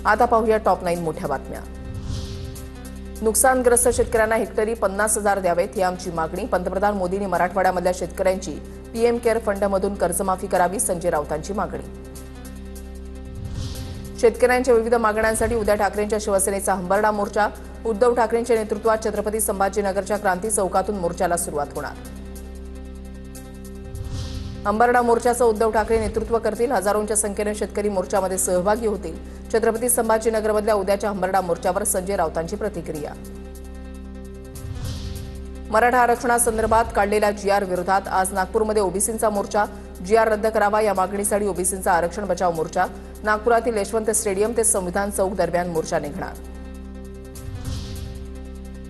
आता पाहूया टॉप 9 मोठ्या बातम्या। नुकसानग्रस्त शेतकऱ्यांना हेक्टरी 50,000 द्यावेत ही आमची मागणी। पंतप्रधान मोदींनी मराठवाड्यामधल्या शेतकऱ्यांची पीएम केअर फंडमधून कर्जमाफी करावी, संजय राऊतांची मागणी। शेतकऱ्यांच्या विविध मागण्यांसाठी उद्या ठाकरेंच्या शिवसेनेचा हंबरडा मोर्चा। उद्धव ठाकरेंच्या नेतृत्वात छत्रपती संभाजीनगरच्या क्रांती चौकातून मोर्चाला सुरुवात होणार। हंबरडा मोर्चाचं उद्धव ठाकरे नेतृत्व करतील। हजारोंच्या संख्येने शेतकरी मोर्चामध्ये सहभागी होतील। छत्रपती संभाजीनगरमधल्या उद्याच्या हंबरडा मोर्चावर संजय राऊतांची प्रतिक्रिया। मराठा आरक्षणासंदर्भात काढलेल्या जीआर विरोधात आज नागपूरमध्ये ओबीसींचा मोर्चा। जीआर रद्द करावा या मागणीसाठी ओबीसींचा आरक्षण बचाव मोर्चा। नागपुरातील यशवंत स्टेडियम ते संविधान चौक दरम्यान मोर्चा निघणार।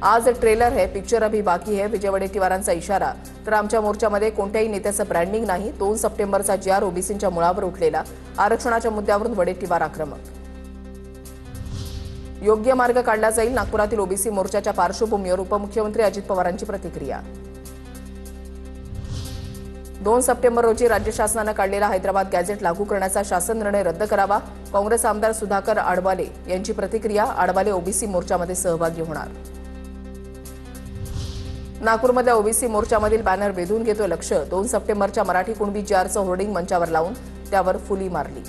आज ट्रेलर है, पिक्चर अभी बाकी है, विजय वडेट्टीवारांचा इशारा। तर आमच्या मोर्चामध्ये कोणत्याही नेत्याचं ब्रँडिंग नाही। 2 सप्टेंबरचा जीआर ओबीसींच्या मुळावर उठलेला। आरक्षणाच्या मुद्द्यावरून वडेट्टीवार आक्रमक। योग्य मार्ग काढला जाईल। नागपुरातील ओबीसी मोर्चाच्या पार्श्वभूमीवर उपमुख्यमंत्री अजित पवारांची प्रतिक्रिया। 2 सप्टेंबर रोजी राज्य शासनानं काढलेला हैदराबाद गॅझेट लागू करण्याचा शासन निर्णय रद्द करावा। काँग्रेस आमदार सुधाकर आडबाले यांची प्रतिक्रिया। आडबाले ओबीसी मोर्चामध्ये सहभागी होणार। नागपूरमधल्या ओबीसी मोर्चामधील बॅनर वेधून घेतो लक्ष। 2 सप्टेंबरच्या मराठी कुणबी जीआरचं होर्डिंग मंचावर लावून त्यावर फुली मारली।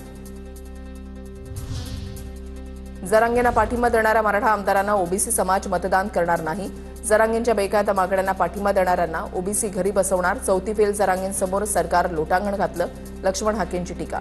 जरांगेंना पाठिंबा देणाऱ्या मराठा आमदारांना ओबीसी समाज मतदान करणार नाही। जरांगेंच्या बेकायदा मागण्यांना पाठिंबा देणाऱ्यांना ओबीसी घरी बसवणार। चौथी फेल जरांगेंसमोर सरकार लोटांगण घातलं, लक्ष्मण हाकेंची टीका।